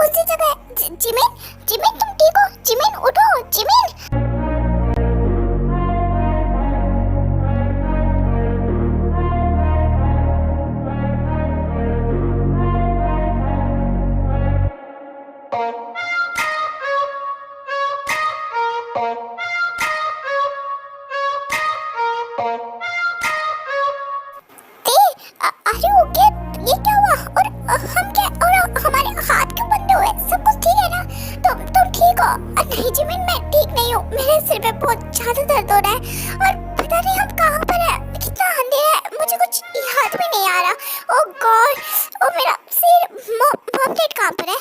कौन सी जगह है? जिमिन, जिमिन तुम ठीक हो? जिमिन उठो, जिमिन। अरे ओके, ये क्या हुआ? और हम क्या, और हमारे हाथ क्यों बंधे हुए? सब कुछ ठीक है ना? तुम ठीक हो? नहीं जिमिन, मैं ठीक नहीं हूँ। मेरे सिर पे बहुत ज्यादा दर्द हो रहा है और पता नहीं हम कहाँ पर है, कितना अंधेरा है, मुझे कुछ याद भी नहीं आ रहा। ओह गॉड, ओ मेरा सिर। मॉम डैड कहाँ पर है?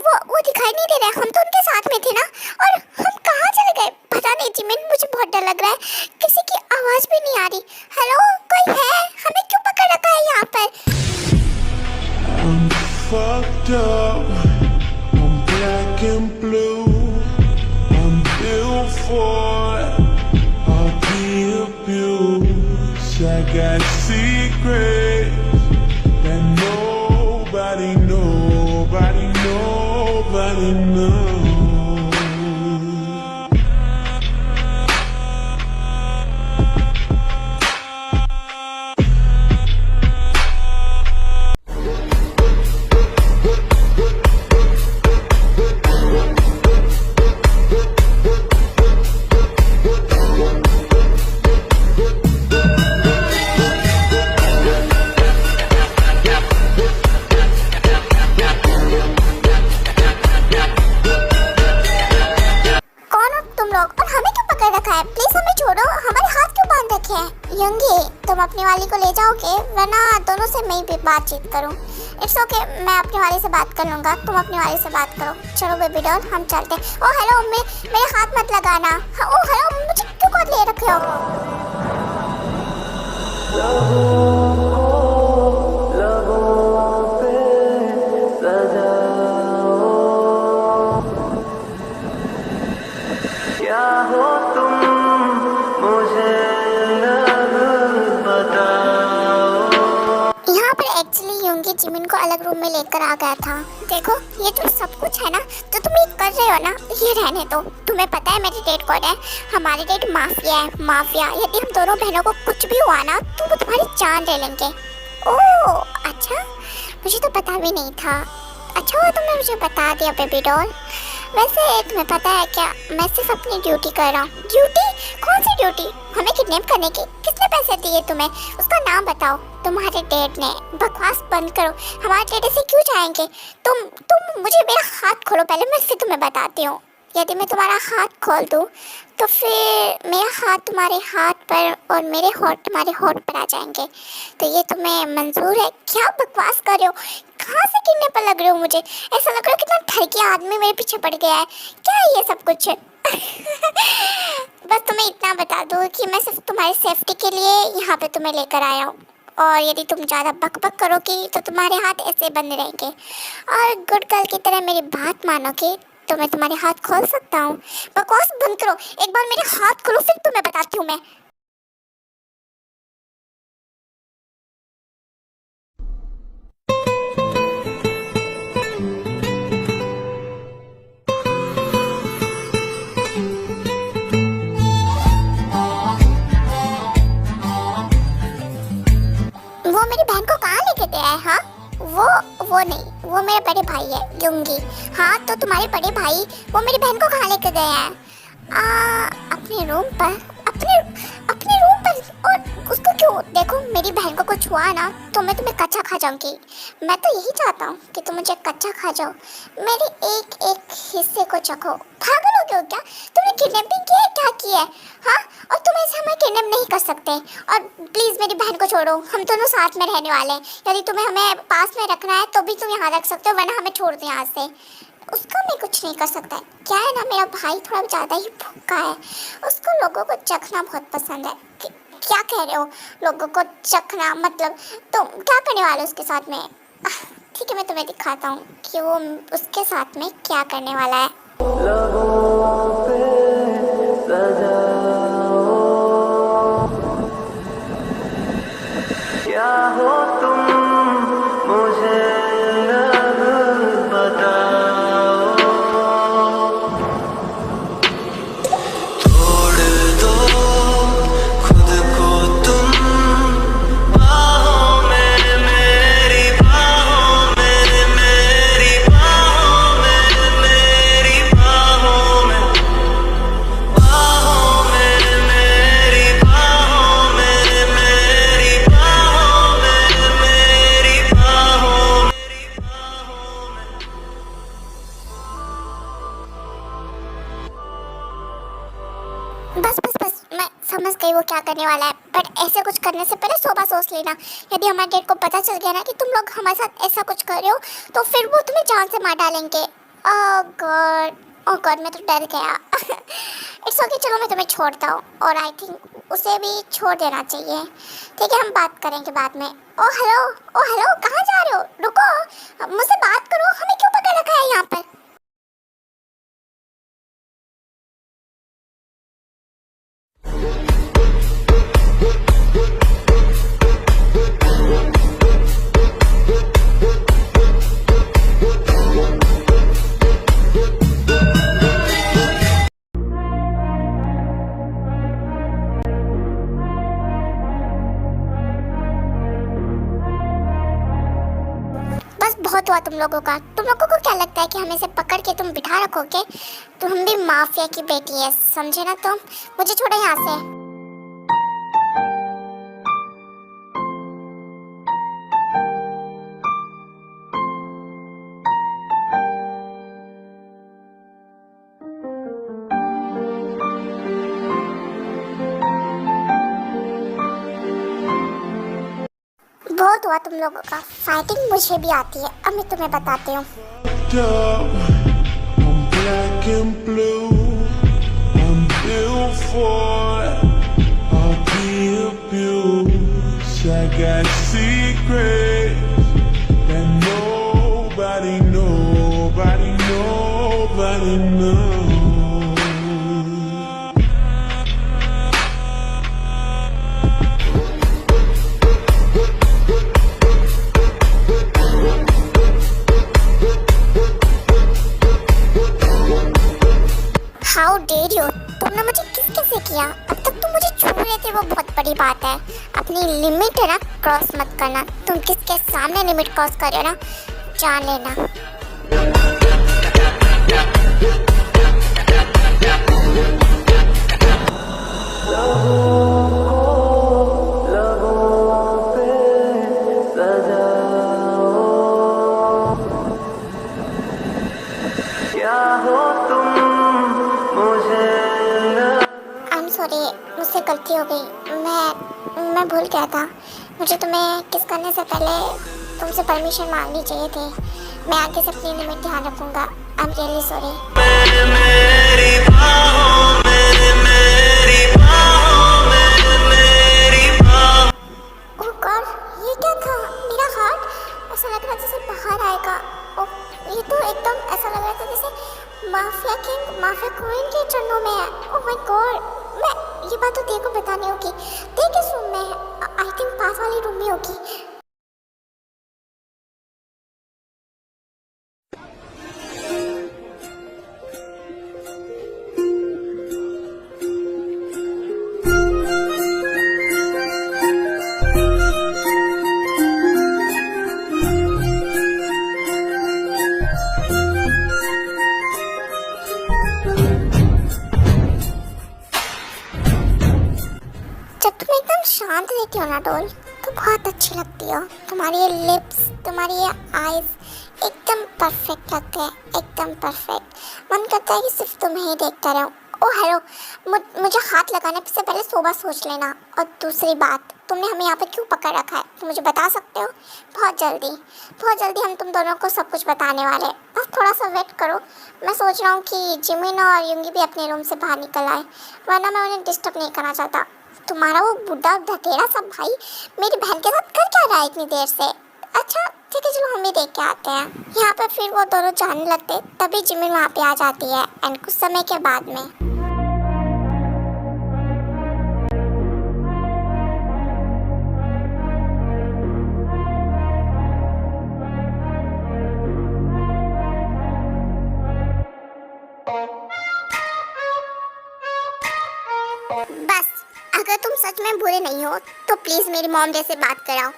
वो दिखाई नहीं दे रहा है। हम तो उनके साथ में थे ना, और हम कहाँ चले गए? पता नहीं जिमिन, मुझे बहुत डर लग रहा है। किसी की आवाज भी नहीं आ रही। हेलो, कोई है? हमें क्यों पकड़ रखा है यहाँ पर? I'm fucked up, I'm black and blue, I'm built for all the abuse. I got secrets that nobody knows. Please हमें छोड़ो, हमारे हाथ क्यों बांध रखे हैं? यंगी, तुम अपनी वाली को ले जाओगे, वरना दोनों से मैं भी बातचीत करूं। इट्स ओके, मैं अपनी वाली से बात कर लूंगा, तुम अपनी वाली से बात करो। चलो बेबी डॉल, हम चलते हैं। ओ हेलो, मेरे हाथ मत लगाना। ओ हेलो, मुझे क्यों गोद ले रखे हो? जिमिन को अलग रूम में लेकर आ गया था। देखो, ये जो सब कुछ है ना, जो तुम ये कर रहे हो ना, ये रहने दो। तुम्हें पता है मेरी डेट कौन है? हमारी डेट माफिया है, माफिया। यदि हम दोनों बहनों को कुछ भी हुआ ना, तो वो तुम्हारी जान ले लेंगे। ओह अच्छा, मुझे तो पता भी नहीं था। अच्छा हुआ तुमने मुझे बता दिया बेबी डॉल। वैसे तुम्हें पता है क्या, मैं सिर्फ अपनी ड्यूटी कर रहा हूँ। ड्यूटी? कौन सी ड्यूटी? हमें किडनैप करने की? किसने पैसे दिए तुम्हें? उसका नाम बताओ। तुम्हारे डैड ने। बकवास बंद करो, हमारे डैड ऐसे क्यों चाहेंगे? तुम मुझे मेरा हाथ खोलो पहले, मैं फिर तुम्हें बताती हूँ। यदि मैं तुम्हारा हाथ खोल दूँ तो फिर मेरा हाथ तुम्हारे हाथ पर और मेरे होठ तुम्हारे होठ पर आ जाएंगे। तो ये तुम्हें मंजूर है? क्या बकवास कर रहे हो? कहाँ से गिरने पर लग रहे हो? मुझे ऐसा लग रहा है कितना ठरकी आदमी मेरे पीछे पड़ गया है। क्या है ये सब कुछ? बस तुम्हें इतना बता दूँ कि मैं सिर्फ तुम्हारी सेफ्टी के लिए यहाँ पे तुम्हें लेकर आया हूँ, और यदि तुम ज़्यादा बकबक करोगी तो तुम्हारे हाथ ऐसे बंद रहेंगे, और गुड गर्ल की तरह मेरी बात मानोगी तो मैं तुम्हारे हाथ खोल सकता हूँ। बकवास बंद करो, एक बार मेरे हाथ खोलो फिर तुम्हें बताती हूँ मैं। वो मेरी बहन को कहाँ लेके गया है? हाँ, वो नहीं, वो मेरे बड़े भाई है युंगी। हाँ तो तुम्हारे बड़े भाई वो मेरी बहन को कहाँ लेके गए हैं? अपने रूम पर। अपने रूम पर? और उसको क्यों? देखो, मेरी बहन को कुछ हुआ ना तो मैं तुम्हें कच्चा खा जाऊंगी। मैं तो यही चाहता हूँ कि तुम मुझे कच्चा खा जाओ, मेरे एक एक हिस्से को चखो। पागल हो गए हो क्या? तुमने किडनैपिंग की है? क्या की है? हाँ, और तुम ऐसे हमें किडनैप नहीं कर सकते। और प्लीज़ मेरी बहन को छोड़ो, हम दोनों साथ में रहने वाले हैं। यदि तुम्हें हमें पास में रखना है तो भी तुम यहाँ रख सकते हो, वरना हमें छोड़ दो यहाँ से। उसका मैं कुछ नहीं कर सकता। क्या है ना, मेरा भाई थोड़ा ज़्यादा ही भूखा है, उसको लोगों को चखना बहुत पसंद है। क्या कह रहे हो? लोगों को चखना मतलब तुम क्या करने वाले हो उसके साथ में? ठीक है, मैं तुम्हें दिखाता हूँ कि वो उसके साथ में क्या करने वाला है। क्या हो तुम मुझे बताओ। समझ गई वो क्या करने वाला है, बट ऐसे कुछ करने से पहले 100 बार सोच लेना। यदि हमारे डैड को पता चल गया ना कि तुम लोग हमारे साथ ऐसा कुछ कर रहे हो, तो फिर वो तुम्हें जान से मार डालेंगे। ओह गॉड, मैं तो डर गया। इट्स ओके, चलो मैं तुम्हें छोड़ता हूँ, और आई थिंक उसे भी छोड़ देना चाहिए। ठीक है, हम बात करेंगे बाद में। ओ हेलो, कहाँ जा रहे हो? रुको, मुझसे बात करो, हमें क्यों पकड़ रखा है यहाँ पर? बस बहुत हुआ तुम लोगों का। तुम लोगों को क्या लगता है कि हमें से पकड़ के तुम बिठा रखोगे? तुम भी माफिया की बेटी है, समझे ना तुम? मुझे छोड़ो यहाँ से। बहुत हुआ तुम लोगों का। फाइटिंग मुझे भी आती है, अब मैं तुम्हें बताती हूँ। I'm black and blue. I'm built for it. I'll be abused. I got secrets that nobody knows. How dare you! तुमने मुझे किसके से किया? अब तक तुम मुझे छू रहे थे, वो बहुत बड़ी बात है। अपनी लिमिट है ना, क्रॉस मत करना। तुम किसके सामने लिमिट क्रॉस कर रहे हो ना, जान लेना। सॉरी, मुझसे गलती हो गई। मैं भूल गया था। मुझे तुम्हें किस करने से पहले तुमसे परमिशन मांगनी चाहिए थी। मैं आगे से अपनी लिमिट ध्यान रखूंगा। I am really sorry. Oh God, ये क्या था? मेरा हार्ट ऐसा लग रहा था जैसे बाहर आएगा। ओह, ये तो एकदम ऐसा लग रहा था जैसे माफिया किंग, माफिया क्वीन के चरणों में है। ओह माय गॉड, मैं ये बात तो तेरे को बतानी होगी। ते किस रूम में है? आई थिंक पास वाली रूम में होगी। शांत रहती हो ना डोल, तो बहुत अच्छी लगती हो। तुम्हारी ये लिप्स, तुम्हारी ये आईज एकदम परफेक्ट लगते हैं, एकदम परफेक्ट। मन करता है कि सिर्फ तुम्हें ही देखता रहूं। ओह हेलो, मुझे हाथ लगाने से पहले 100 बार सोच लेना। और दूसरी बात, तुमने हमें यहाँ पे क्यों पकड़ रखा है, तुम मुझे बता सकते हो? बहुत जल्दी हम तुम दोनों को सब कुछ बताने वाले हैं। बस थोड़ा सा वेट करो। मैं सोच रहा हूँ कि जिमिन और युंगी भी अपने रूम से बाहर निकल आए, वरना मैं उन्हें डिस्टर्ब नहीं करना चाहता। तुम्हारा वो बुढ़ा धकेड़ा सब भाई मेरी बहन के साथ कर क्या रहा है इतनी देर से? अच्छा ठीक है, चलो हम भी देख के आते हैं। यहाँ पे फिर वो दोनों जाने लगते, तभी जिमिन वहाँ पे आ जाती है एंड कुछ समय के बाद में। बस, अगर तुम सच में बुरे नहीं हो तो प्लीज मेरी मॉम जैसे बात कराओ।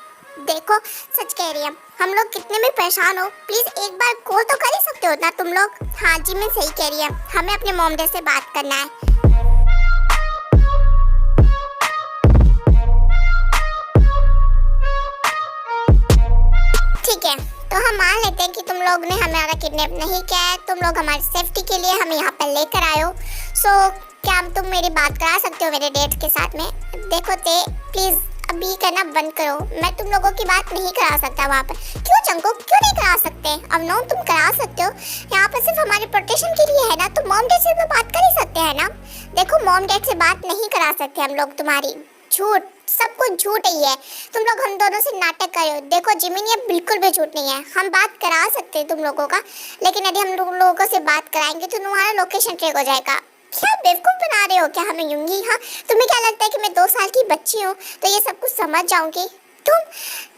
देखो सच कह रही है, हम लोग कितने भी परेशान हो, प्लीज एक बार कॉल तो कर ही सकते हो ना तुम लोग। हाँ जी, मैं सही कह रही है, हमें अपने मॉम डैड से बात करना है। ठीक है, तो हम मान लेते हैं कि तुम लोग ने हमारा किडनैप नहीं किया है, तुम लोग हमारी सेफ्टी के लिए हमें यहाँ पर लेकर आए हो। सो क्या तुम मेरी बात करा सकते हो मेरे डेट के साथ में? देखो ते प्लीज अभी करना बंद करो, मैं तुम लोगों की बात नहीं करा सकता वहाँ पर। क्यों जंको, क्यों नहीं करा सकते? अब नो तुम करा सकते हो, यहाँ पर सिर्फ हमारे प्रोटेक्शन के लिए है ना, तो मॉम डैड से तो बात कर ही सकते हैं ना। देखो मॉम डैड से बात नहीं करा सकते हम लोग, तुम्हारी झूठ, सब कुछ झूठ ही है। तुम लोग हम दोनों से नाटक कर रहे हो। देखो जिमिन ये बिल्कुल भी झूठ नहीं है, हम बात करा सकते हैं तुम लोगों का, लेकिन यदि हम लोगों से बात कराएंगे तो तुम्हारा लोकेशन ट्रैक हो जाएगा। क्या बेवकूफ बना रहे हो क्या हमें यूंगी? हाँ तुम्हें क्या लगता है कि मैं 2 साल की बच्ची हूँ तो ये सब कुछ समझ जाऊंगी? तुम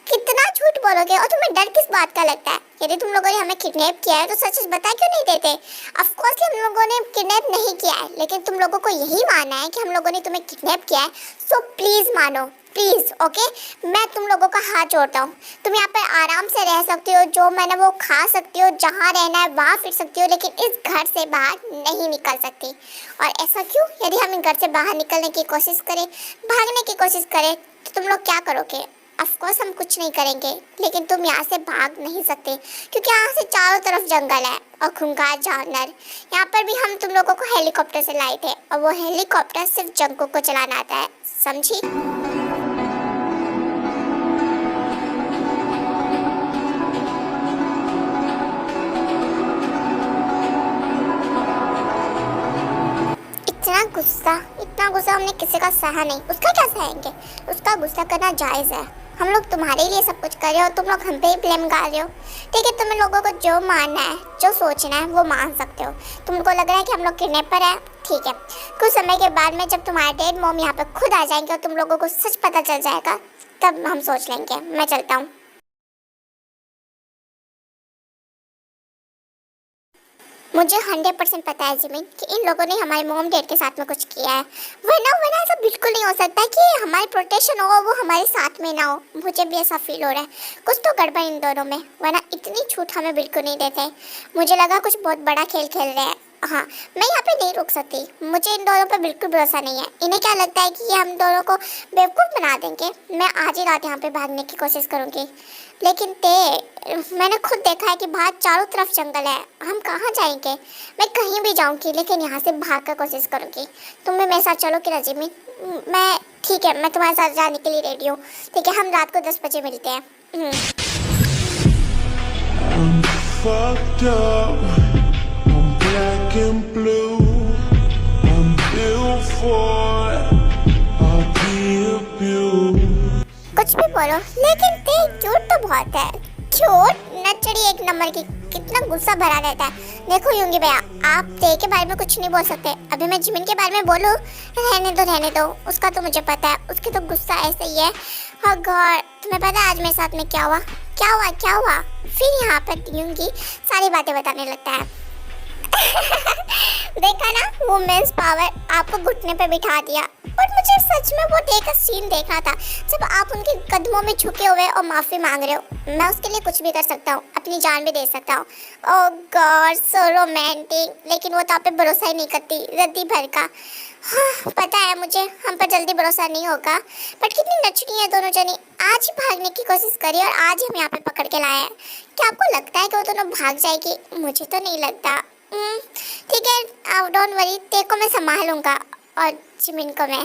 कितना झूठ बोलोगे, और तुम्हें डर किस बात का लगता है? यदि तुम लोगों ने हमें किडनैप किया है तो सच सच बता क्यों नहीं देते? ऑफ कोर्स हम लोगों ने किडनैप नहीं किया है, लेकिन तुम लोगों को यही मानना है कि हम लोगों ने तुम्हें किडनैप किया है, सो प्लीज मानो प्लीज। ओके मैं तुम लोगों का हाथ जोड़ता हूँ, तुम यहाँ पर आराम से रह सकती हो, जो मैंने वो खा सकती हो, जहाँ रहना है वहाँ फिर सकती हो, लेकिन इस घर से बाहर नहीं निकल सकती। और ऐसा क्यों? यदि हम इन घर से बाहर निकलने की कोशिश करें, भागने की कोशिश करें, तो तुम लोग क्या करोगे? ऑफ कोर्स हम कुछ नहीं करेंगे, लेकिन तुम यहाँ से भाग नहीं सकते क्योंकि यहाँ से चारों तरफ जंगल है और खूंखार जानवर। यहाँ पर भी हम तुम लोगों को हेलीकॉप्टर से लाए थे, और वो हेलीकॉप्टर सिर्फ जंको को चलाना आता है, समझी? इतना गुस्सा हमने किसी का सहा नहीं, उसका क्या सहेंगे? उसका गुस्सा करना जायज़ है। हम लोग तुम्हारे लिए सब कुछ कर रहे हो, तुम लोग हम पे ही ब्लेम डाल रहे हो। ठीक है तुम्हें लोगों को जो मानना है, जो सोचना है वो मान सकते हो। तुमको लग रहा है कि हम लोग किडनैपर है, ठीक है। कुछ समय के बाद में जब तुम्हारे डैड मॉम यहाँ पे खुद आ जाएंगे और तुम लोगों को सच पता चल जाएगा, तब हम सोच लेंगे। मैं चलता हूँ। मुझे 100% पता है जिमिन कि इन लोगों ने हमारे मॉम डैड के साथ में कुछ किया है, वरना ऐसा बिल्कुल नहीं हो सकता कि हमारी प्रोटेक्शन हो वो हमारे साथ में ना हो। मुझे भी ऐसा फील हो रहा है, कुछ तो गड़बड़ इन दोनों में, वरना इतनी छूट हमें बिल्कुल नहीं देते। मुझे लगा कुछ बहुत बड़ा खेल खेल रहे हैं। हाँ मैं यहाँ पे नहीं रुक सकती, मुझे इन दोनों पर बिल्कुल भरोसा नहीं है। इन्हें क्या लगता है कि ये हम दोनों को बेवकूफ़ बना देंगे? मैं आज ही रात यहाँ पे भागने की कोशिश करूँगी, लेकिन मैंने खुद देखा है कि बाहर चारों तरफ जंगल है, हम कहाँ जाएंगे? मैं कहीं भी जाऊँगी, लेकिन यहाँ से भाग कर कोशिश करूँगी। तुम भी मेरे साथ चलोगी ना जिमिन? मैं ठीक है, मैं तुम्हारे साथ जाने के लिए रेडी हूँ। ठीक है हम रात को 10 बजे मिलते हैं। I'm fucked up. I'm black and blue. I'm built for abuse. कुछ भी बोलो, लेकिन ते क्यूट तो बहुत है। क्यूट नचड़ी एक नंबर की, कितना गुस्सा भरा रहता है। देखो यूंगी भैया, आप ते के बारे में कुछ नहीं बोल सकते। अभी मैं जिमिन के बारे में बोलूं? रहने दो, उसका तो मुझे पता है, उसके तो गुस्सा ऐसे ही है। और गॉड तुम्हें पता है आज मेरे साथ में क्या हुआ? फिर यहाँ पर यूंगी सारी बातें बताने लगता है। देखा ना, वुमेन्स पावर, आपको घुटने पे बिठा दिया। बट मुझे सच में वो सीन देखना था जब आप उनके कदमों में झुके हुए और माफ़ी मांग रहे हो। मैं उसके लिए कुछ भी कर सकता हूँ, अपनी जान भी दे सकता हूँ। ओह गॉड सो रोमांटिक, लेकिन वो तो आप पे भरोसा ही नहीं करती, रद्दी भर का। हाँ पता है मुझे हम पर जल्दी भरोसा नहीं होगा, बट कितनी नचनी है दोनों जनी। आज ही भागने की कोशिश करी और आज ही हम यहाँ पे पकड़ के लाए हैं। क्या आपको लगता है कि वो दोनों भाग जाएगी? मुझे तो नहीं लगता। ठीक है आप डोंट वरी, ते को मैं संभालूंगा और जिमिन को मैं।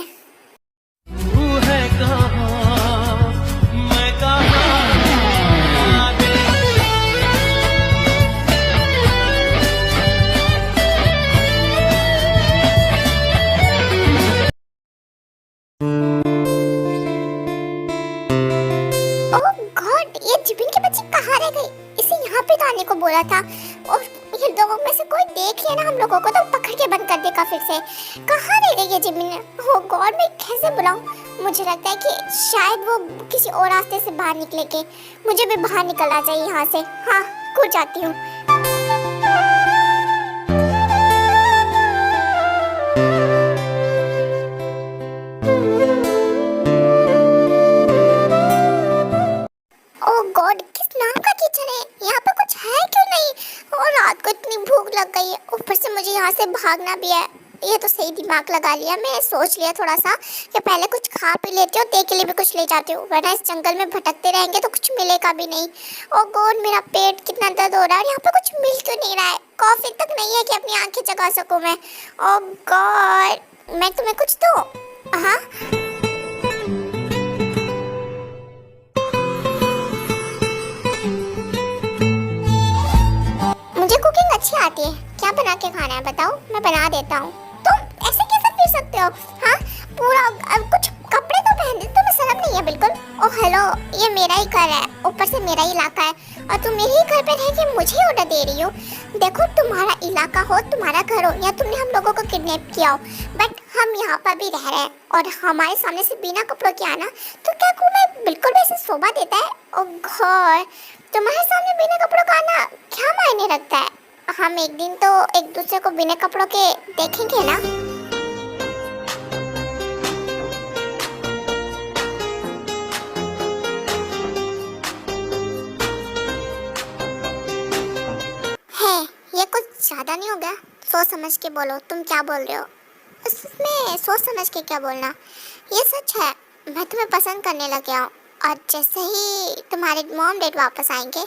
ओह गॉड ये जिमिन की बच्ची कहाँ रह गई? इसे यहाँ पे आने को बोला था, और ये लोगों में से कोई देख लिया ना हम लोगों को तो पकड़ के बंद कर देगा फिर से। कहाँ रह गई ये जिमिन? ओह गॉड मैं कैसे बुलाऊं? मुझे लगता है कि शायद वो किसी और रास्ते से बाहर निकलेगी। मुझे भी बाहर निकलना चाहिए यहाँ से। हाँ कूद जाती हूँ। यहाँ से भागना भी है। ये तो सही दिमाग लगा लिया। मैं सोच लिया थोड़ा सा कि पहले कुछ खा पी लेती हूँ, ते के लिए भी कुछ ले जाती हूँ, वरना इस जंगल में भटकते रहेंगे तो कुछ मिलेगा भी नहीं। ओ गॉड, मेरा पेट कितना दर्द हो रहा है और यहाँ पे कुछ मिल क्यों नहीं रहा है? कॉफी तक नहीं है कि अपनी आंखें जगा सकूँ मैं। ओ गॉड, मैं तुम्हें कुछ दूँ? हाँ, मुझे कुकिंग अच्छी आती है। क्या बना के खाना है बताओ, मैं बना देता हूँ। तुम ऐसे कैसे फिर सकते हो? हाँ, पूरा अब कुछ कपड़े तो पहन दे, तुम्हें शर्म नहीं है बिल्कुल? ओ हेलो, ये मेरा ही घर है, ऊपर से मेरा ही इलाका है और तुम मेरे ही घर पे रह के मुझे ऑर्डर दे रही हो। देखो, तुम्हारा इलाका हो, तुम्हारा घर हो, या तुमने हम लोगों को किडनैप किया हो, बट हम यहाँ पर भी रह रहे हैं और हमारे सामने से बिना कपड़ों के आना तो क्या तुम्हें बिल्कुल भी ऐसे शोभा देता है? ओ गॉड, तुम्हारे सामने बिना कपड़ों का आना क्या मायने रखता है? हम एक दिन तो एक दूसरे को बिना कपड़ों के देखेंगे ना। है, ये कुछ ज्यादा नहीं हो गया? सोच समझ के बोलो, तुम क्या बोल रहे हो? इसमें सोच समझ के क्या बोलना? ये सच है, मैं तुम्हें पसंद करने लग गया हूँ और जैसे ही तुम्हारे मॉम डैड वापस आएंगे,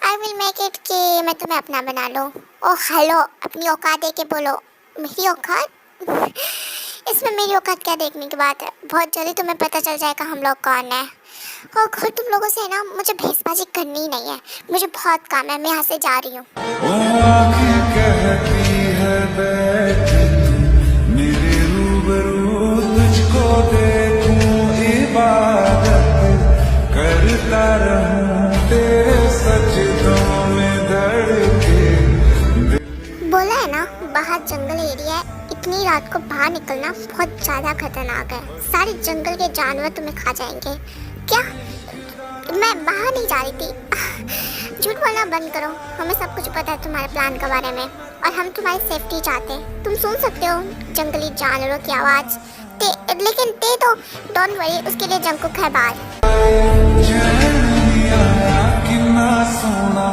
आई विल मेक इट कि मैं तुम्हें अपना बना लूँ। ओ हेलो, अपनी औकात दे के बोलो। मेरी औकात? इसमें मेरी औकात क्या देखने की बात है? बहुत जल्दी तुम्हें पता चल जाएगा हम लोग कौन है। और खुद तुम लोगों से ना मुझे भेसबाजी करनी ही नहीं है, मुझे बहुत काम है, मैं यहाँ से जा रही हूँ। वो आँखें कहती है बैठी मेरे रूबरू तुझको देखूं, इबादत करता रहूं तेरे सजदों में धड़के। बोला है ना, बाहर जंगल एरिया है, इतनी रात को बाहर निकलना बहुत ज़्यादा खतरनाक है। सारे जंगल के जानवर तुम्हें खा जाएंगे। क्या? मैं बाहर नहीं जा रही थी। झूठ बोलना बंद करो, हमें सब कुछ पता है तुम्हारे प्लान के बारे में और हम तुम्हारी सेफ्टी चाहते हैं। तुम सुन सकते हो जंगली जानवरों की आवाज़, लेकिन ते तो डोंट वरी, उसके लिए जंकुक है बाहर। कितना सोना,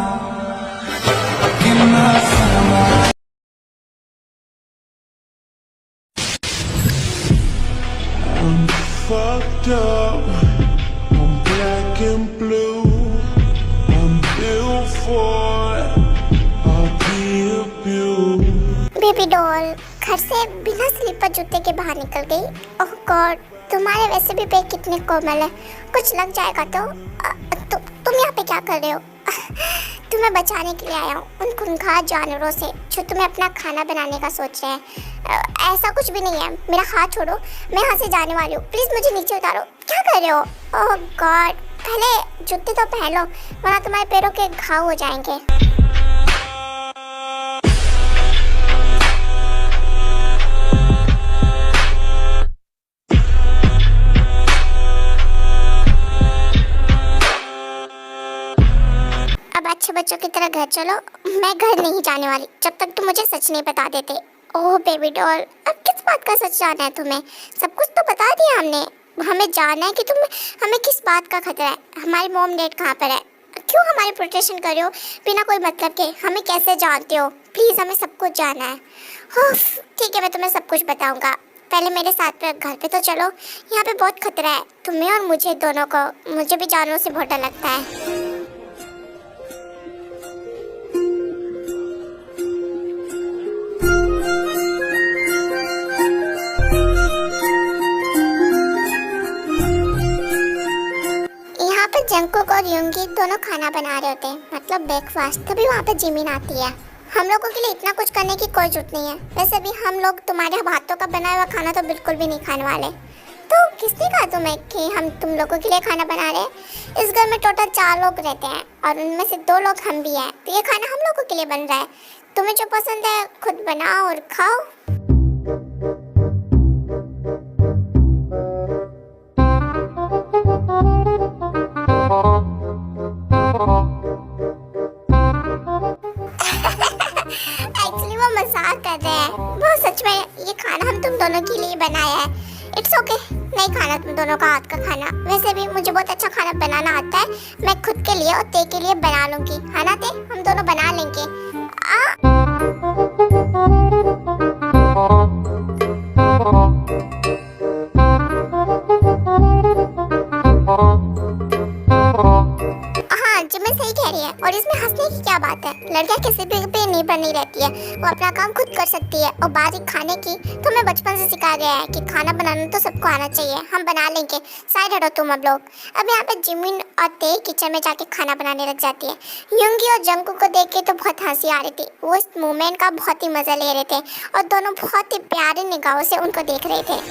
कितना सोना। I'm fucked up, I'm black and blue, I'm built for it, I'll be abused. Baby doll घर से बिना स्लीपर जूते के बाहर निकल गई। ओह गॉड, तुम्हारे वैसे भी पैर कितने कोमल है, कुछ लग जाएगा तो। तुम यहाँ पे क्या कर रहे हो? तुम्हें बचाने के लिए आया हूँ उन खूंखार जानवरों से जो तुम्हें अपना खाना बनाने का सोच रहे हैं। ऐसा कुछ भी नहीं है, मेरा हाथ छोड़ो, मैं यहाँ से जाने वाली हूँ, प्लीज़ मुझे नीचे उतारो। क्या कर रहे हो? ओह गॉड, पहले जूते तो पहन लो वरना तुम्हारे पैरों के घाव हो जाएंगे। अब अच्छे बच्चों की तरह घर चलो, मैं घर नहीं जाने वाली जब तक तुम मुझे सच नहीं बता देते। ओह बेबी डॉल, अब किस बात का सच जानना है तुम्हें? सब कुछ तो बता दिया हमने। हमें जानना है कि तुम हमें किस बात का खतरा है, हमारे मॉम डैड कहाँ पर है, क्यों हमारी प्रोटेक्शन कर रहे हो बिना कोई मतलब के, हमें कैसे जानते हो? प्लीज़ हमें सब कुछ जानना है। ठीक है, मैं तुम्हें सब कुछ बताऊँगा, पहले मेरे साथ घर पे तो चलो। यहाँ पे बहुत खतरा है तुम्हें और मुझे दोनों को, मुझे भी जानवरों से बहुत डर लगता है। जंकुक और युंगी दोनों खाना बना रहे होते हैं, मतलब ब्रेकफास्ट। तभी वहाँ पे जिमिन आती है। हम लोगों के लिए इतना कुछ करने की कोई जरूरत नहीं है, वैसे भी हम लोग तुम्हारे हाथों का बनाया हुआ खाना तो बिल्कुल भी नहीं खाने वाले। तो किसने कहा तुम्हें कि हम तुम लोगों के लिए खाना बना रहे हैं? इस घर में टोटल 4 लोग रहते हैं और उनमें से 2 लोग हम भी हैं, तो ये खाना हम लोगों के लिए बन रहा है। तुम्हें जो पसंद है खुद बनाओ और खाओ। एक्चुअली वो मजाक कर रहे हैं, वो सच में ये खाना हम तुम दोनों के लिए बनाया है। इट्स ओके, नहीं खाना तुम दोनों का हाथ का खाना। वैसे भी मुझे बहुत अच्छा खाना बनाना आता है, मैं खुद के लिए और ते के लिए बना लूंगी, है ना ते? हम दोनों बना लेंगे। वो अपना काम खुद कर सकती है। और बात खाने की, तो हमें बचपन से सिखाया गया है कि खाना बनाना तो सबको आना चाहिए, हम बना लेंगे, साइड हटो तुम अब लोग। अब यहाँ पे जिमिन और ते किचन में जाके खाना बनाने लग जाती है। युंगी और जंगकुक को देख के तो बहुत हंसी आ रही थी, वो इस मोमेंट का बहुत ही मजा ले रहे थे और दोनों बहुत ही प्यारे निगाहों से उनको देख रहे थे।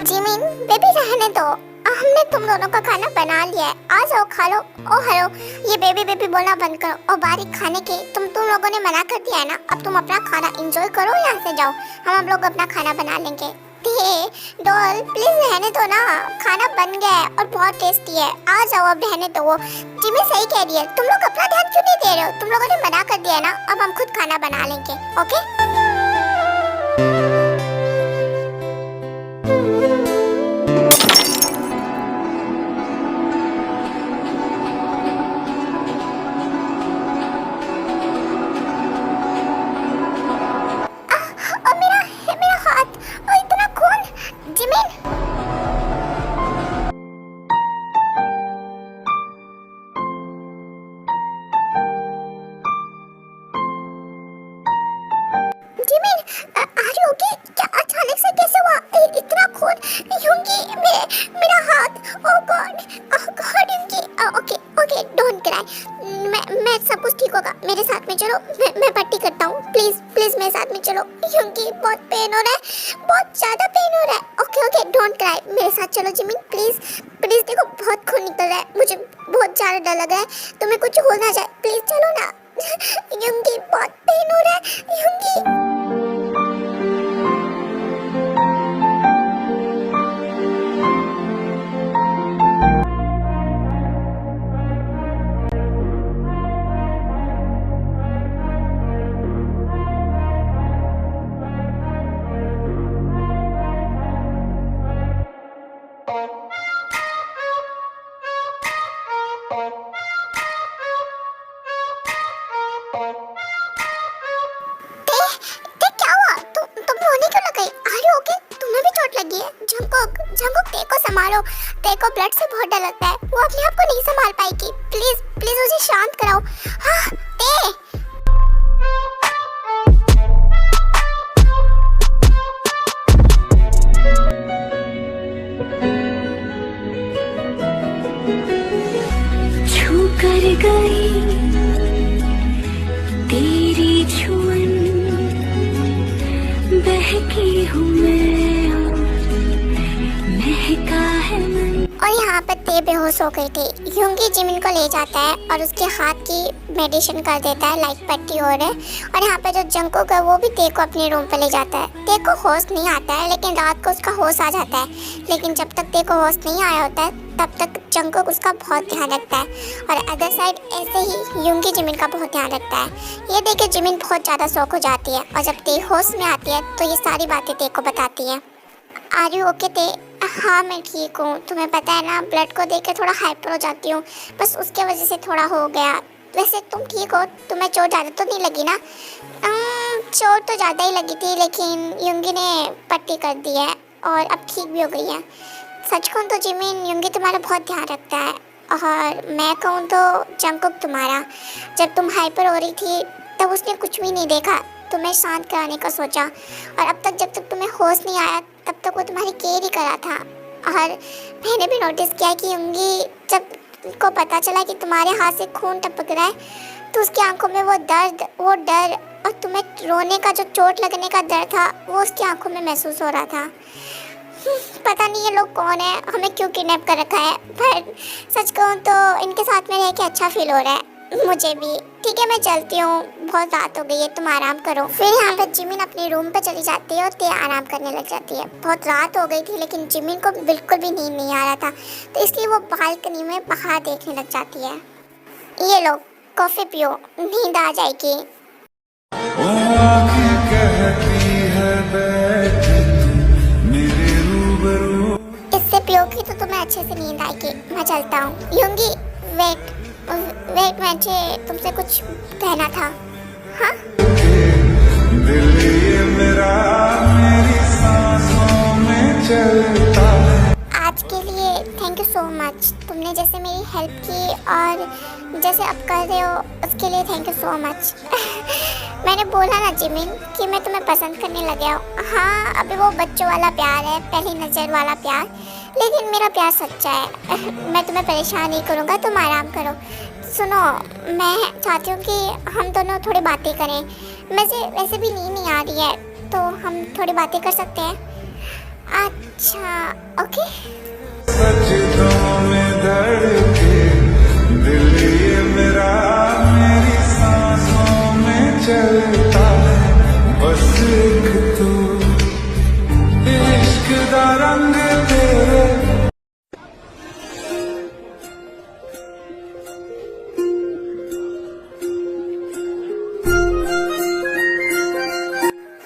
जिमिन बेबी रहने दो, हमने तुम दोनों का खाना बना लिया है, आ जाओ खा लो। ओ हेलो, ये बेबी बेबी बोलना बंद करो और बारीक खाने की तुम लोगों ने मना कर दिया है ना, अब तुम अपना खाना एंजॉय करो, यहाँ से जाओ, हम लोग अपना खाना बना लेंगे। डॉल प्लीज रहने दो ना, खाना बन गया है और बहुत टेस्टी है, आ जाओ अब रहने दो। वो जिमी सही कह रही है, तुम लोग अपना ध्यान क्यों नहीं दे रहे हो, तुम लोगों ने मना कर दिया है ना, अब हम खुद खाना बना लेंगे। ओके मैं सब कुछ ठीक होगा, मेरे साथ में चलो, मैं पट्टी करता हूँ, प्लीज प्लीज मेरे साथ में चलो। क्योंकि बहुत पेन हो रहा है, बहुत ज्यादा पेन हो रहा है। ओके ओके डोंट क्राई, मेरे साथ चलो जिमिन प्लीज प्लीज। देखो बहुत खून निकल रहा है, मुझे बहुत ज्यादा डर लग रहा है, तुम्हें कुछ हो ना जाए, प्लीज चलो ना। युंगी बहुत पेन हो रहा है, युंगी। देखो संभालो, देखो ब्लड से बहुत डर लगता है, वो अपने आप को नहीं संभाल पाएगी, प्लीज प्लीज उसे शांत कराओ। हाँ ते छू कर गई तेरी छुअन, बहकी हूँ मैं महका है मन। और यहाँ पर ते बेहोश हो गई थी। युंगी जिमिन को ले जाता है और उसके हाथ की मेडिसिन कर देता है, लाइक पट्टी हो रहा है। और यहाँ पे जो जंगकुक है वो भी ते को अपने रूम पे ले जाता है। ते को होश नहीं आता है, लेकिन रात को उसका होश आ जाता है। लेकिन जब तक ते को होश नहीं आया होता है तब तक जंगकुक उसका बहुत ध्यान रखता है, और अदर साइड ऐसे ही युंगी जिमिन का बहुत ध्यान रखता है। ये देख के जिमिन बहुत ज़्यादा शौक हो जाती है, और जब ते होश में आती है तो ये सारी बातें ते को बताती है। आर यू ओके ते? हाँ मैं ठीक हूँ, तुम्हें पता है ना ब्लड को देख के थोड़ा हाइपर हो जाती हूँ, बस उसके वजह से थोड़ा हो गया। वैसे तुम ठीक हो, तुम्हें चोट ज़्यादा तो नहीं लगी ना? चोट तो ज़्यादा ही लगी थी, लेकिन युंगी ने पट्टी कर दी है और अब ठीक भी हो गई है। सच कहूँ तो जिमिन, युंगी तुम्हारा बहुत ध्यान रखता है, और मैं कहूँ तो जंगकुक तुम्हारा। जब तुम हाइपर हो रही थी तब उसने कुछ भी नहीं देखा, तुम्हें शांत कराने का सोचा, और अब तक जब तक तुम्हें होश नहीं आया तब तक वो तुम्हारी केयर ही करा था। और मैंने भी नोटिस किया कि युंगी जब को पता चला कि तुम्हारे हाथ से खून टपक रहा है तो उसकी आंखों में वो दर्द, वो डर, और तुम्हें रोने का जो चोट लगने का डर था वो उसकी आंखों में महसूस हो रहा था। पता नहीं ये लोग कौन है, हमें क्यों किडनैप कर रखा है, पर सच कहूँ तो इनके साथ में रह के अच्छा फील हो रहा है मुझे भी। ठीक है मैं चलती हूँ, बहुत रात हो गई है, तुम आराम करो। फिर यहाँ पे जिमिन अपने रूम पे चली जाती है और ते आराम करने लग जाती है। बहुत रात हो गई थी लेकिन जिमिन को बिल्कुल भी नींद नहीं आ रहा था, तो इसलिए वो बालकनी में बाहर देखने लग जाती है। ये लो कॉफी पियो, नींद आ जाएगी। कहती है अच्छे से नींद आएगी। मैं चलता हूँ। यूंगी वेट वेट, मुझे तुमसे कुछ कहना था। हाँ दिल ये मेरा मेरी सांसों में चलता है। आज के लिए थैंक यू सो मच। तुमने जैसे मेरी हेल्प की और जैसे अब कर रहे हो उसके लिए थैंक यू सो मच। मैंने बोला ना जिमिन कि मैं तुम्हें पसंद करने लग गया हूँ। हाँ अभी वो बच्चों वाला प्यार है, पहली नज़र वाला प्यार, लेकिन मेरा प्यार सच्चा है। मैं तुम्हें परेशान नहीं करूँगा, तुम आराम करो। सुनो, मैं चाहती हूँ कि हम दोनों थोड़ी बातें करें। मुझे वैसे भी नींद नहीं आ रही है, तो हम थोड़ी बातें कर सकते हैं। अच्छा ओके। सजदों में धड़के दिल ये मेरा मेरी सांसों में चलता है। बस एक तू इश्क दा रंग तेरे।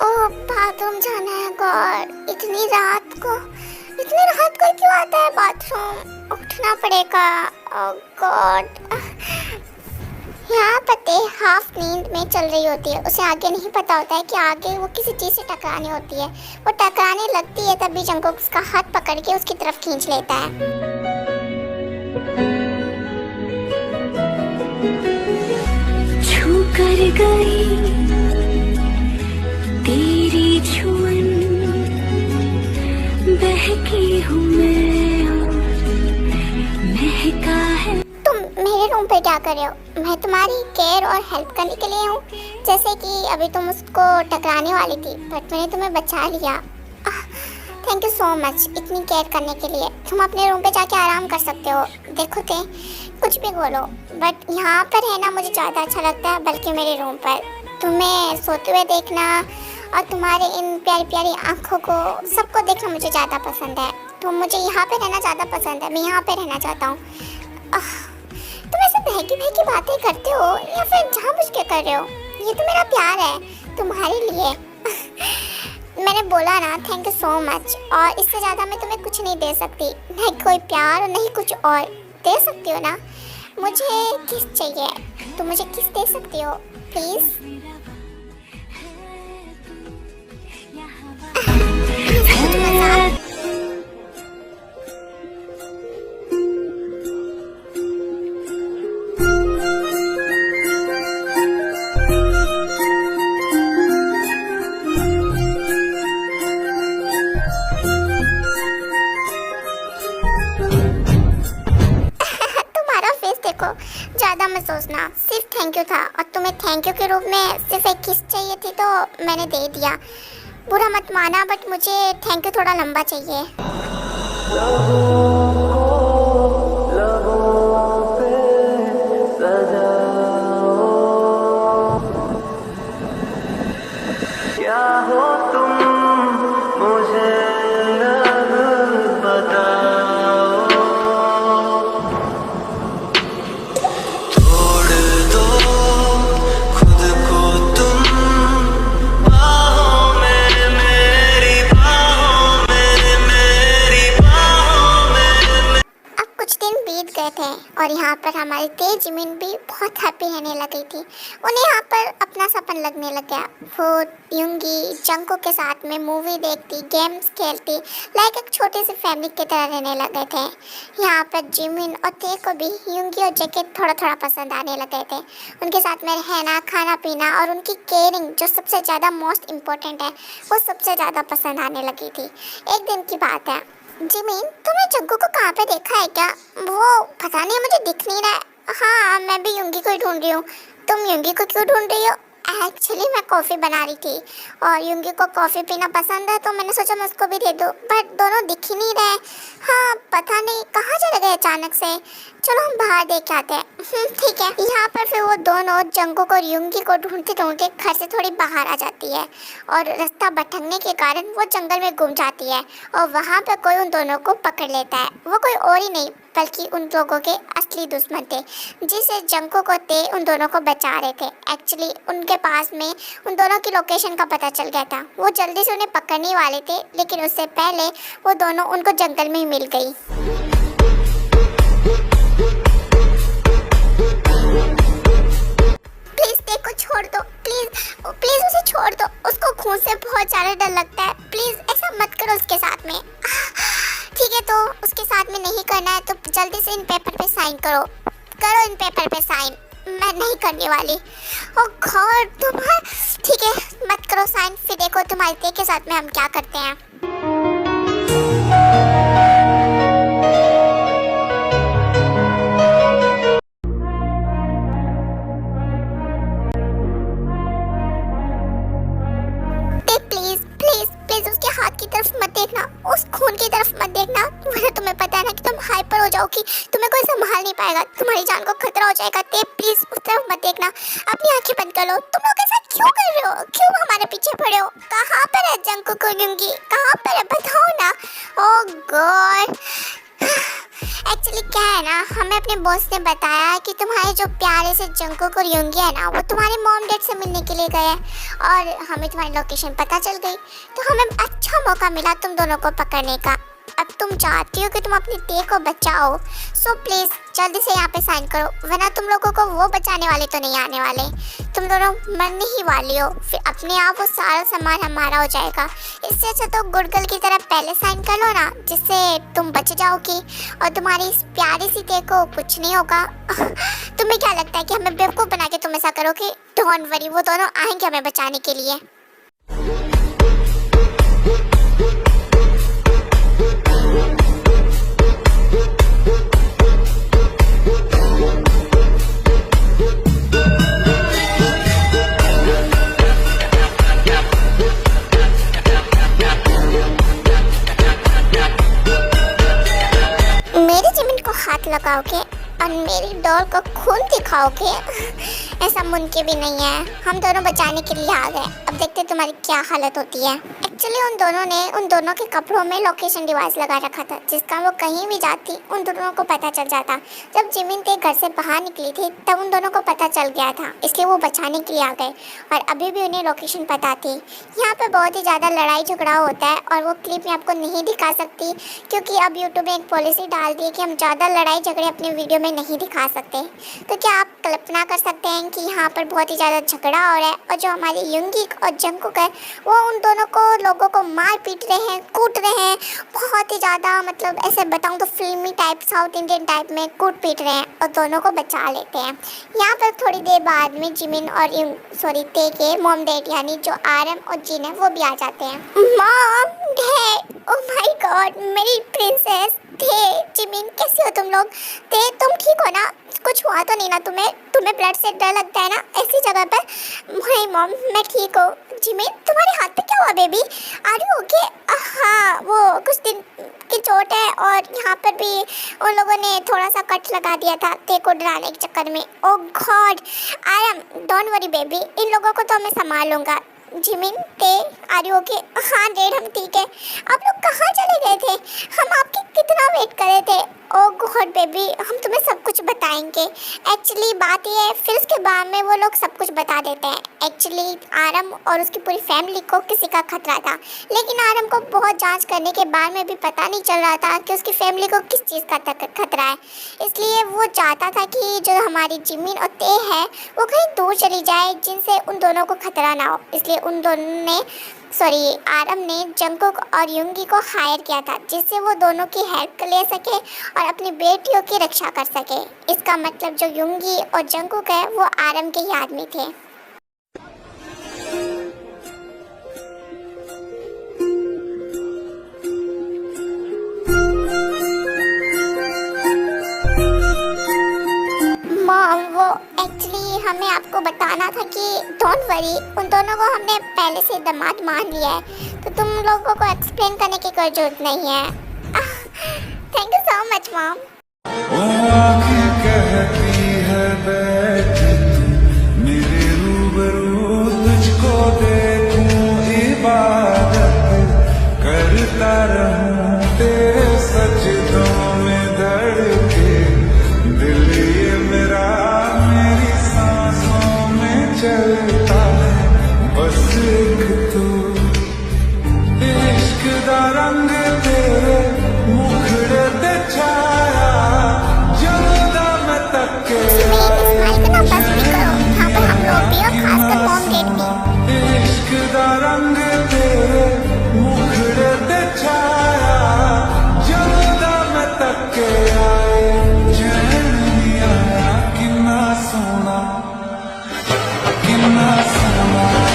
ओह बाथरूम जाना है गॉड, इतनी रात को क्यों आता है बाथरूम? उठना पड़ेगा। ओह गॉड, यहाँ पते हाफ नींद में चल रही होती है, उसे आगे नहीं पता होता है कि आगे वो किसी चीज़ से टकरानी होती है। वो टकराने लगती है तभी जंगकुक उसका हाथ पकड़ के उसकी तरफ खींच लेता है। छू कर गई तेरी छुअन, बहकी हूँ मैं और महका है। तुम मेरे रूम पे क्या कर रहे हो? मैं तुम्हारी केयर और हेल्प करने के लिए हूँ। जैसे कि अभी तुम उसको टकराने वाली थी बट मैंने तुम्हें बचा लिया। थैंक यू सो मच इतनी केयर करने के लिए। तुम अपने रूम पे जाके आराम कर सकते हो। देखो ते कुछ भी बोलो बट यहाँ पर रहना मुझे ज़्यादा अच्छा लगता है बल्कि मेरे रूम पर। तुम्हें सोते हुए देखना और तुम्हारे इन प्यारी प्यारी आँखों को सबको देखना मुझे ज़्यादा पसंद है। तो मुझे यहाँ पे रहना ज़्यादा पसंद है। मैं यहाँ पे रहना चाहता हूँ। तुम ऐसे बहकी बहकी बातें करते हो या फिर जानबूझ के कर रहे हो? ये तो मेरा प्यार है तुम्हारे लिए। मैंने बोला ना थैंक यू सो मच, और इससे ज़्यादा मैं तुम्हें कुछ नहीं दे सकती। नहीं कोई प्यार और नहीं कुछ और। दे सकती हो ना? मुझे किस चाहिए? तुम मुझे किस दे सकती हो प्लीज़? ज़्यादा मत सोचना, सिर्फ थैंक यू था और तुम्हें थैंक यू के रूप में सिर्फ एक किस चाहिए थी तो मैंने दे दिया। बुरा मत माना बट मुझे थैंक यू थोड़ा लंबा चाहिए। क्या हो तुम मुझे बताओ, छोड़ दो खुद को तुम बाहों में, मेरी बाहों में, मेरी बाहों में। अब कुछ दिन बीत गए थे और यहाँ पर हमारी तेज जिमिन भी बहुत हैप्पी रहने लगी थी। उन्हें यहाँ पर अपना सपन लगने लग गया। वो यूंगी जंको के साथ में मूवी देखती, गेम्स खेलती, लाइक एक छोटी सी फैमिली की तरह रहने लगे थे। यहाँ पर जिमिन और ते को भी यूंगी और जेके थोड़ा थोड़ा पसंद आने लगे थे। उनके साथ में रहना, खाना पीना और उनकी केयरिंग जो सबसे ज़्यादा मोस्ट इम्पोर्टेंट है वो सबसे ज़्यादा पसंद आने लगी थी। एक दिन की बात है, जिमिन तुमने जग्गू को कहाँ पे देखा है क्या? वो पता नहीं मुझे दिख नहीं रहा है। हाँ मैं भी यूंगी को ही ढूंढ रही हूँ। तुम यूंगी को क्यों ढूंढ रही हो? एक्चुअली मैं कॉफ़ी बना रही थी और यूंगी को कॉफ़ी पीना पसंद है तो मैंने सोचा मैं उसको भी दे दूँ, बट दोनों दिख ही नहीं रहे। हाँ पता नहीं कहाँ चले गए अचानक से। चलो हम बाहर देख के आते हैं। ठीक है। यहाँ पर फिर वो दोनों जंगकुक और यूंगी को ढूंढते ढूंढते घर से थोड़ी बाहर आ जाती है और रास्ता भटकने के कारण वो जंगल में गुम जाती है और वहाँ पर कोई उन दोनों को पकड़ लेता है। वो कोई और ही नहीं बल्कि उन लोगों के असली दुश्मन थे जिसे जंगकुक और ते उन दोनों को बचा रहे थे। एक्चुअली उनके पास में उन दोनों की लोकेशन का पता चल गया था। वो जल्दी से उन्हें पकड़ने वाले थे लेकिन उससे पहले वो दोनों उनको जंगल में ही मिल गई। छोड़ दो प्लीज, प्लीज उसे छोड़ दो, उसको खून से बहुत ज़्यादा डर लगता है, प्लीज ऐसा मत करो उसके साथ में। ठीक है, तो उसके साथ में नहीं करना है तो जल्दी से इन पेपर पे साइन करो, करो इन पेपर पे साइन। मैं नहीं करने वाली। ओ गॉड, तुम्हारा ठीक है, मत करो साइन, फिर देखो तुम्हारे ते के साथ में हम क्या करते हैं। प्लीज प्लीज प्लीज उसके हाथ की तरफ मत देखना, उस खून की तरफ मत देखना, वरना तुम्हें पता है ना कि तुम हाइपर हो जाओगी, तुम्हें कोई संभाल नहीं पाएगा, तुम्हारी जान को खतरा हो जाएगा। ते प्लीज उस तरफ मत देखना, अपनी आंखें बंद कर लो। तुम लोग ऐसा क्यों कर रहे हो, क्यों हमारे पीछे पड़े हो? कहाँ पर है जंकुक और युंगी, कहाँ पर है बताओ ना। ओह गॉड, एक्चुअली क्या है ना, हमें अपने बॉस ने बताया कि तुम्हारे जो प्यारे से जंकुक और युंगी है ना, वो तुम्हारे मॉम डैड से मिलने के लिए गए और हमें तुम्हारी लोकेशन पता चल गई, तो हमें अच्छा मौका मिला तुम दोनों को पकड़ने का। अब तुम चाहती हो कि तुम अपनी ते को बचाओ, सो प्लीज जल्दी से यहाँ पे साइन करो, वरना तुम लोगों को वो बचाने वाले तो नहीं आने वाले, तुम दोनों मरने ही वाली हो, फिर अपने आप वो सारा सामान हमारा हो जाएगा। इससे अच्छा तो गुड़गल की तरह पहले साइन कर लो ना, जिससे तुम बच जाओगी और तुम्हारी इस प्यारी सी ते को कुछ नहीं होगा। तुम्हें क्या लगता है कि हमें बेवकूफ़ बना के तुम ऐसा करोगे? डोंट वरी, वो दोनों आएंगे हमें बचाने के लिए। मेरी जमीन को हाथ लगाओगे और मेरी डॉल को खून दिखाओगे, ऐसा मुमकिन भी नहीं है। हम दोनों बचाने के लिए आ गए, अब देखते तुम्हारी क्या हालत होती है। एक्चुअली उन दोनों के कपड़ों में लोकेशन डिवाइस लगा रखा था, जिसका वो कहीं भी जाती उन दोनों को पता चल जाता। जब जिमिन ते घर से बाहर निकली थी तब उन दोनों को पता चल गया था, इसलिए वो बचाने के लिए आ गए और अभी भी उन्हें लोकेशन पता थी। यहाँ पर बहुत ही ज़्यादा लड़ाई झगड़ा होता है और वो क्लिप मैं आपको नहीं दिखा सकती, क्योंकि अब यूट्यूब ने एक पॉलिसी डाल दी है कि हम ज़्यादा लड़ाई झगड़े अपने वीडियो में नहीं दिखा सकते। तो क्या आप कल्पना कर सकते हैं कि यहाँ पर बहुत ही ज़्यादा झगड़ा हो रहा है और जो हमारे युंगी और जंकुक है वो उन दोनों को लोगों को मार पीट रहे हैं, कूट रहे हैं, बहुत ही ज़्यादा, मतलब ऐसे बताऊँ तो फिल्मी टाइप, साउथ इंडियन टाइप में कूट पीट रहे हैं और दोनों को बचा लेते हैं। यहाँ पर थोड़ी देर बाद में जिमिन और ते के मॉम डैड यानी जो आरएम और जिन है वो भी आ जाते हैं। Mom dad, oh my God, मेरी प्रिंसेस थे। जिमिन कैसे हो तुम लोग? ते तुम ठीक हो ना? कुछ हुआ तो नहीं ना तुम्हें? तुम्हें ब्लड से डर लगता है ना ऐसी जगह पर? नहीं मॉम, मैं ठीक हूँ। जिमिन तुम्हारे हाथ पे क्या हुआ बेबी? Are you okay? हाँ, वो कुछ दिन की चोट है और यहाँ पर भी उन लोगों ने थोड़ा सा कट लगा दिया था ते को डराने के चक्कर में। Oh God, I am, don't worry baby, इन लोगों को तो मैं संभाल लूँगा। जिमिन ते आर यू ओके? हाँ डैड, हम ठीक है। आप लोग कहाँ चले गए थे? हम आपकी कितना वेट कर रहे थे। ओह गॉड बेबी, हम तुम्हें सब कुछ बताएंगे। एक्चुअली बात यह है, फिर उसके बाद में वो लोग सब कुछ बता देते हैं। एक्चुअली आरम और उसकी पूरी फैमिली को किसी का खतरा था, लेकिन आरम को बहुत जांच करने के बाद में भी पता नहीं चल रहा था कि उसकी फैमिली को किस चीज़ का खतरा है। इसलिए वो चाहता था कि जो हमारी जिमिन और ते है वो कहीं दूर चली जाए, जिनसे उन दोनों को खतरा ना हो। इसलिए उन दोनों ने आरम ने जंकुक और युंगी को हायर किया था, जिससे वो दोनों की हेल्प ले सके और अपनी बेटियों की रक्षा कर सके। इसका मतलब जो युंगी और जंकुक है वो आरम के ही आदमी थे। मॉम, वो एक्चुअली हमें आपको बताना था कि डोंट वरी, उन दोनों को हमने पहले से दामाद मान लिया है, तो तुम लोगों को एक्सप्लेन करने की कोई जरूरत नहीं है। Thank you so much mom. वो आँखें कहती है बैठी तू मेरे रूबरू, तुझको देखूं इबादत करता रहूं, तेरे सजदों में धड़के दिल ये मेरा मेरी सांसों में चलता है, बस एक तू इश्क दा रंग तेरे मुखड़े ते छाया, जलदा मैं तक के स्माइल करना बस नहीं करो, यहाँ पर हम लोग भी और रंग